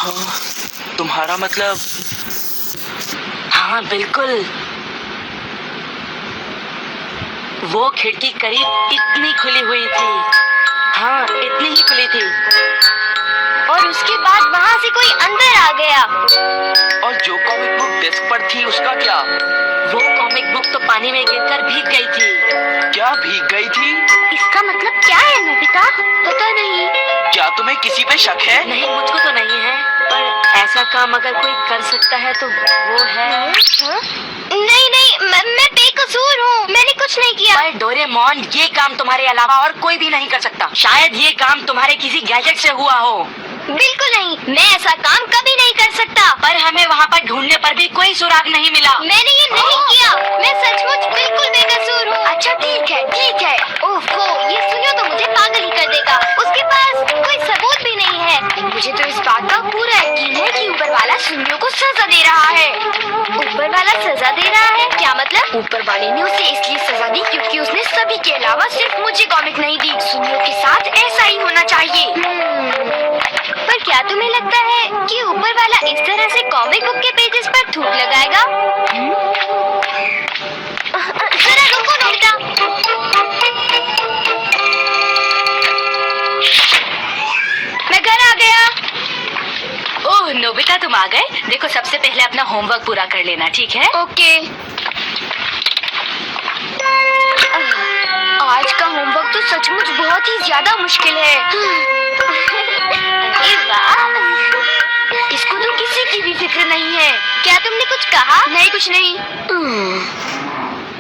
तुम्हारा मतलब? हाँ बिल्कुल, वो खिड़की करीब इतनी खुली हुई थी। हाँ, इतनी ही खुली थी। और उसके बाद वहाँ से कोई अंदर आ गया। और जो कॉमिक बुक डेस्क पर थी उसका क्या? वो कॉमिक बुक तो पानी में गिरकर भीग गई थी। क्या भीग गई थी? इसका मतलब क्या है नोबिता? पता नहीं। क्या तुम्हें किसी पे शक है? नहीं, मुझको तो नहीं है, पर ऐसा काम अगर कोई कर सकता है तो वो है। नहीं नहीं, मैं बेकसूर हूँ, मैंने कुछ नहीं किया। पर डोरेमोन, ये काम तुम्हारे अलावा और कोई भी नहीं कर सकता। शायद ये काम तुम्हारे किसी गैजेट से हुआ हो। बिल्कुल नहीं, मैं ऐसा काम कभी नहीं कर सकता। पर हमें वहाँ पर ढूंढने पर भी कोई सुराग नहीं मिला। मैंने ये नहीं किया, मैं सचमुच बिल्कुल बेकसूर हूँ। अच्छा ठीक है, ठीक है। ओफो, ये सुनियो तो मुझे पागल ही कर देगा। उसके पास कोई सबूत भी नहीं है। मुझे तो इस बात का पूरा यकीन है कि ऊपर वाला सुनियो को सजा दे रहा है। ऊपर वाला सजा दे रहा है? क्या मतलब? ऊपर वाले ने उसे इसलिए सजा दी क्योंकि उसने सभी के अलावा सिर्फ मुझे कॉमिक नहीं दी। सुनियो के साथ ऐसा ही होना चाहिए। पर क्या तुम्हें लगता है कि ऊपर वाला इस तरह से कॉमिक बुक के पेजेस पर थूक लगाएगा? जरा रुको नोबिता। मैं घर आ गया। ओह नोबिता, तुम आ गए। देखो, सबसे पहले अपना होमवर्क पूरा कर लेना, ठीक है? ओके। आज का होमवर्क तो सचमुच बहुत ही ज्यादा मुश्किल है। अरे वाह, इसको तो किसी की भी फिक्र नहीं है। क्या तुमने कुछ कहा? नहीं, कुछ नहीं।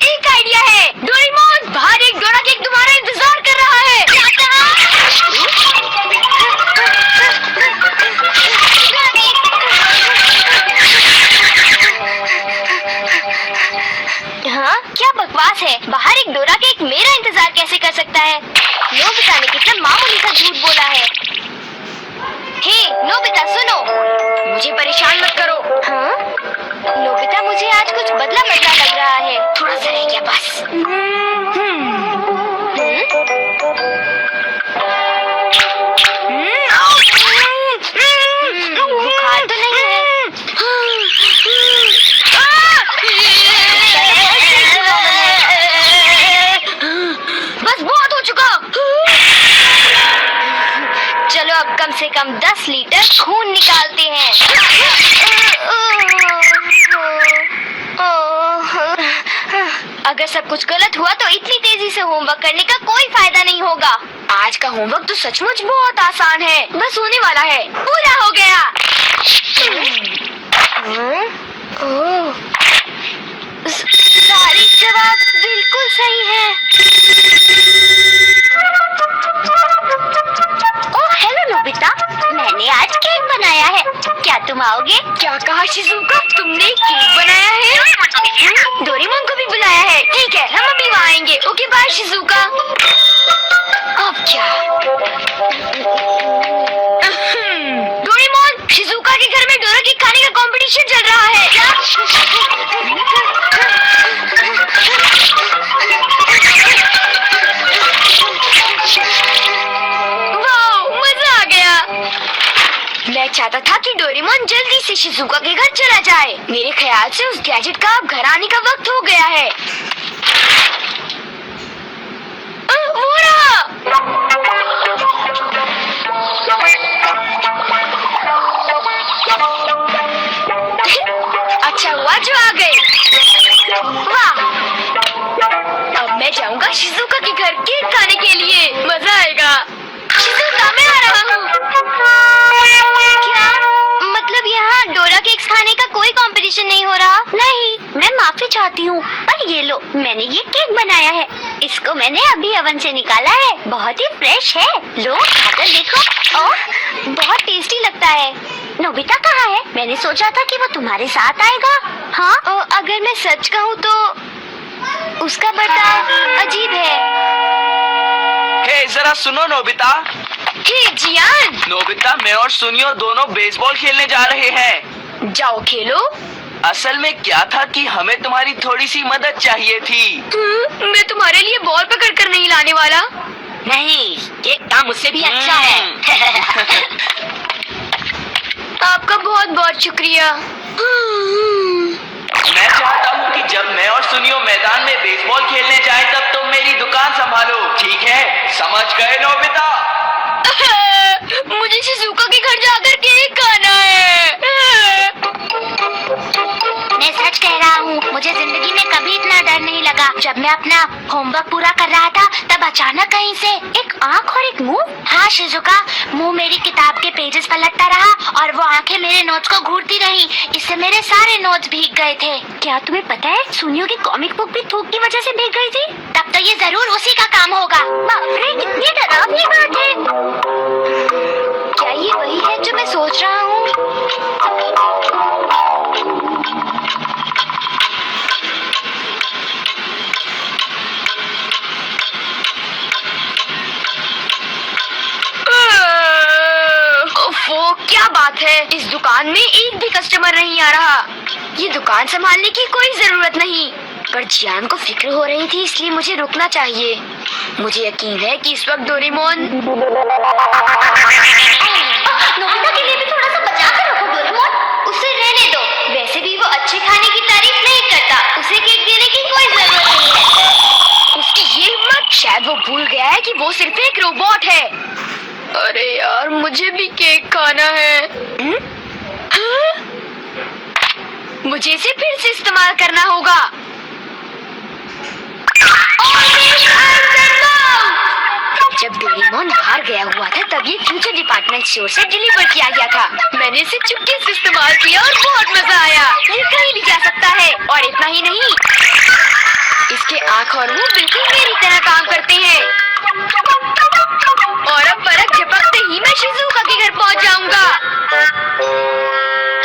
एक आइडिया है। डोरेमोन, बाहर एक डोरा केक तुम्हारा इंतजार कर रहा है। क्या कहा? हाँ, क्या बकवास है। बाहर एक डोरा केक मेरा इंतजार कैसे कर सकता है? नोबिता ने कितना मामूली सा झूठ बोला है। हे नोबिता, सुनो, मुझे परेशान मत करो। हाँ? नोबिता, मुझे आज कुछ बदला बदला लग रहा है। थोड़ा सा रह गया बस। बुखार तो नहीं है? बस बहुत हो चुका। चलो अब कम से कम 10 लीटर खून निकालते हैं। अगर सब कुछ गलत हुआ तो इतनी तेजी से होमवर्क करने का कोई फायदा नहीं होगा। आज का होमवर्क तो सचमुच बहुत आसान है, बस होने वाला है। पूरा हो गया। सारे जवाब बिल्कुल सही है। ओह हेलो नोबिता, मैंने आज केक बनाया है, क्या तुम आओगे? क्या कहा शिजुका, तुमने केक बनाया है? डोरेमोन को भी बुलाया है। ठीक है, हम अभी वहाँ आएंगे। Okay bye Shizuka. अब क्या? डोरेमोन, शिजुका के घर में डोरा केक खाने का कंपटीशन चल रहा है। क्या? मैं चाहता था कि डोरेमोन जल्दी से शिजुका के घर चला जाए। मेरे ख्याल से उस गैजेट का अब घर आने का वक्त हो गया है। वो रहा। अच्छा हुआ जो आ गए। वाह, अब मैं जाऊंगा शिजुका के घर केक खाने के लिए। मजा आएगा। शिजुका, मैं आ रहा हूँ। क्या मतलब यहाँ डोरा केक्स खाने का कोई कंपटीशन नहीं हो रहा? नहीं, मैं माफी चाहती हूँ, पर ये लो, मैंने ये केक बनाया है। इसको मैंने अभी ओवन से निकाला है, बहुत ही फ्रेश है। लो खाकर देखो। ओह, बहुत टेस्टी लगता है। नोबिता कहाँ है? मैंने सोचा था कि वो तुम्हारे साथ आएगा। हाँ, अगर मैं सच कहूँ तो उसका बर्ताव अजीब है। हे जरा सुनो नोबिता। हे जियान। नोबिता, मैं और सुनियो दोनों बेसबॉल खेलने जा रहे हैं। जाओ खेलो। असल में क्या था कि हमें तुम्हारी थोड़ी सी मदद चाहिए थी। मैं तुम्हारे लिए बॉल पकड़ कर नहीं लाने वाला। नहीं, ये काम मुझसे भी अच्छा है। अब बहुत शुक्रिया। मैं चाहता हूँ कि जब मैं और सुनियो मैदान में बेसबॉल खेलने जाए तब तुम मेरी दुकान संभालो, ठीक है? समझ गए नोबिता? मुझे शिजुका के घर जाकर केक खाना है। मैं सच कह रहा हूँ, मुझे जिंदगी में कभी इतना डर नहीं लगा। जब मैं अपना होमवर्क पूरा कर रहा था तब अचानक कहीं से एक आँख और एक मुंह। हाँ शिजुका, मुंह मेरी किताब के पेजेस पलटता रहा और वो आंखें मेरे नोट्स को घूरती रही। इससे मेरे सारे नोट्स भीग गए थे। क्या तुम्हें पता है, सुनियो की कॉमिक बुक भी थूक की वजह से भीग गई थी? तब तो ये जरूर उसी का काम होगा। बाप रे, कितनी डरावनी बात है। क्या ये वही है जो मैं सोच रहा हूँ? ओफो, क्या बात है, इस दुकान में एक भी कस्टमर नहीं आ रहा। ये दुकान संभालने की कोई जरूरत नहीं, पर जियान को फिक्र हो रही थी, इसलिए मुझे रुकना चाहिए। मुझे यकीन है कि इस वक्त डोरेमोन। नोबिता के लिए भी थोड़ा सा बचा कर रखो डोरेमोन। उसे रहने दो, वैसे भी वो अच्छे खाने की तारीफ नहीं करता, उसे केक देने की कोई जरूरत नहीं है। उसकी ये हिम्मत, शायद वो भूल गया है कि वो सिर्फ एक रोबोट है। अरे यार, मुझे भी केक खाना है। हाँ? मुझे इसे फिर से इस्तेमाल करना होगा। जब डोरेमोन बाहर गया हुआ था तब ये फ्यूचर डिपार्टमेंट स्टोर से डिलीवर किया गया था। मैंने इसे चुपके से इस्तेमाल किया और बहुत मजा आया। ये कहीं भी जा सकता है, और इतना ही नहीं, इसके आँख और मुंह बिल्कुल मेरी तरह काम करते हैं। और अब बरफ झपकते ही मैं शिजुका के घर पहुंच जाऊंगा।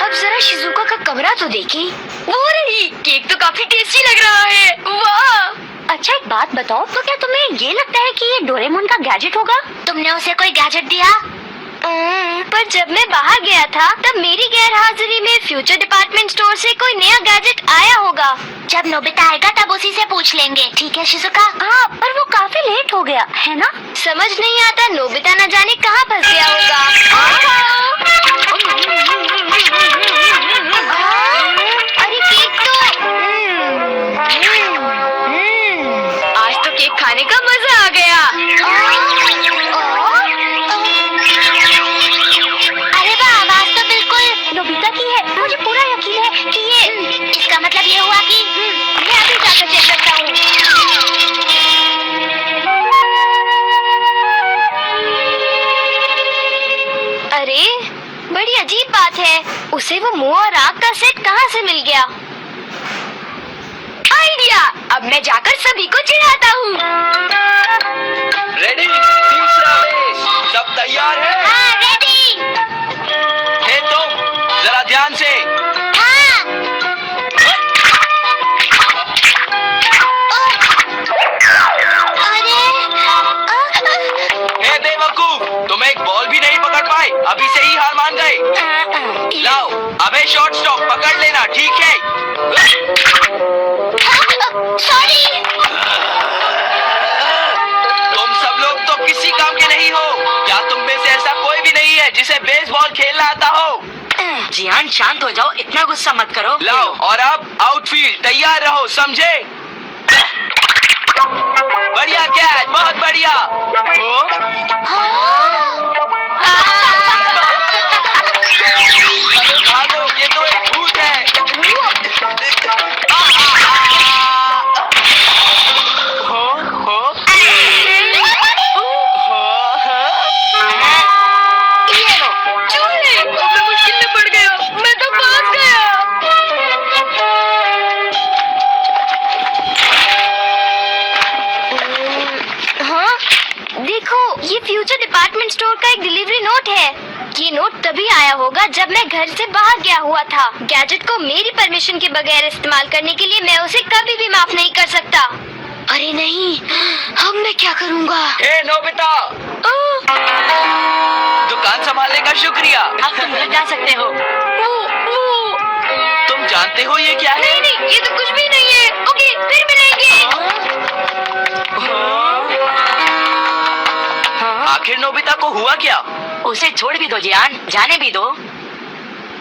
अब जरा शिजुका का कमरा तो देखें। वो रही, केक तो काफी टेस्टी लग रहा है। वाह! अच्छा एक बात बताओ, तो क्या तुम्हें ये लगता है कि ये डोरेमोन का गैजेट होगा? तुमने उसे कोई गैजेट दिया? पर जब मैं बाहर गया था तब मेरी गैर हाजिरी में फ्यूचर डिपार्टमेंट स्टोर से कोई नया गैजेट आया होगा। जब नोबिता आएगा तब उसी से पूछ लेंगे, ठीक है शिजुका? हाँ, पर वो काफी लेट हो गया है ना? समझ नहीं आता नोबिता न जाने कहाँ फंस गया होगा। अरे केक तो आज तो केक खाने का मजा आ गया। अरे वाह, आवाज तो बिल्कुल नोबिता की है। मुझे पूरा यकीन है कि ये, इसका मतलब ये हुआ कि मैं अभी जाकर चेक करता हूँ। अरे, बड़ी अजीब बात है, उसे वो मुंह और आँख का सेट कहाँ से मिल गया? आइडिया! अब मैं जाकर सभी को चिढ़ाता हूँ। रेडी? तीसरा रेस, सब तैयार है? हाँ, रेडी। हे तुम, जरा ध्यान से। हाँ। हे बेवकूफ, तुम एक बॉल भी नहीं पकड़ पाए, अभी से ही हार मान गए। लाओ, अबे शॉर्ट स्टॉप पकड़ लेना, ठीक है? सॉरी। तुम सब लोग तो किसी काम के नहीं हो। क्या तुम में से ऐसा कोई भी नहीं है जिसे बेसबॉल खेलना आता हो? जियान शांत हो जाओ, इतना गुस्सा मत करो। लाओ, और अब आउटफील्ड तैयार रहो, समझे? बढ़िया कैच, बहुत बढ़िया। अरे भागो, ये तो एक भूत है। ये लो, चूहे! अब मैं मुश्किल में पड़ गया, मैं तो फंस गया। हाँ, देखो, ये फ्यूचर डिपार्टमेंट स्टोर का एक डिलीवरी नोट है। ये नोट तभी आया होगा जब मैं घर से बाहर गया हुआ था। गैजेट को मेरी परमिशन के बगैर इस्तेमाल करने के लिए मैं उसे कभी भी माफ नहीं कर सकता। अरे नहीं, अब मैं क्या करूँगा? हे नोबिता, दुकान संभालने का शुक्रिया। अब तुम घर जा सकते हो। वो तुम जानते हो ये क्या है? नहीं नहीं, ये तो कुछ भी नहीं है। ओके, फिर मिलेंगे। आखिर नोबिता को हुआ क्या? उसे छोड़ भी दो जियान, जाने भी दो।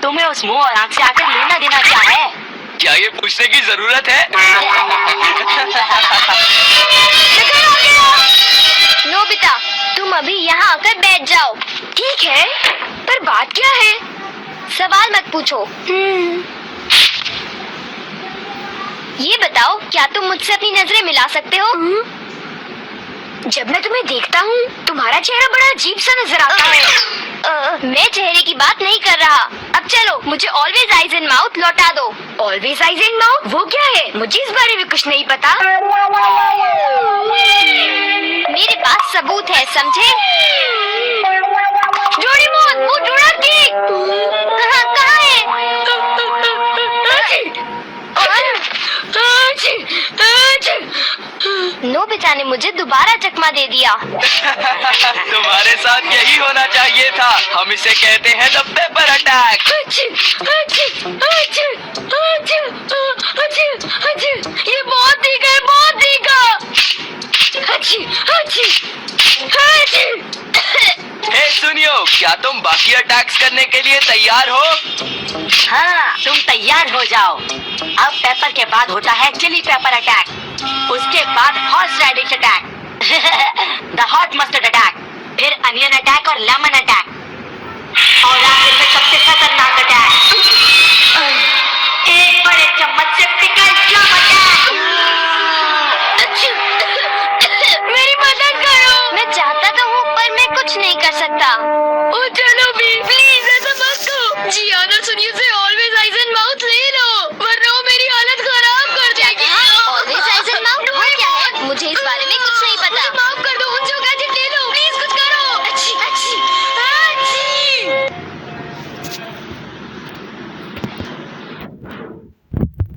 तुम्हें उस मुंह और आंख से आकर लेना देना क्या है? क्या ये पूछने की जरूरत है? नोबिता, तुम अभी यहाँ आकर बैठ जाओ। ठीक है, पर बात क्या है? सवाल मत पूछो। ये बताओ, क्या तुम मुझसे अपनी नजरें मिला सकते हो? जब मैं तुम्हें देखता हूँ, तुम्हारा चेहरा बड़ा अजीब सा नजर आता है। मैं चेहरे की बात नहीं कर रहा। अब चलो, मुझे ऑलवेज आइज इन माउथ लौटा दो। ऑलवेज आइज इन माउथ वो क्या है? मुझे इस बारे में कुछ नहीं पता। मेरे पास सबूत है, समझे? डोरेमोन, वो डोराकी कहाँ है? नोबिता ने मुझे दोबारा चकमा दे दिया। तुम्हारे साथ यही होना चाहिए था। हम इसे कहते हैं द पेपर अटैक। ये बहुत तीखा है, बहुत तीखा। हे सुनियो, क्या तुम बाकी अटैक्स करने के लिए तैयार हो? हाँ, तुम तैयार हो जाओ। अब पेपर के बाद होता है चिली पेपर अटैक, उसके बाद horseradish attack, the hot mustard attack, फिर अनियन अटैक और लेमन अटैक।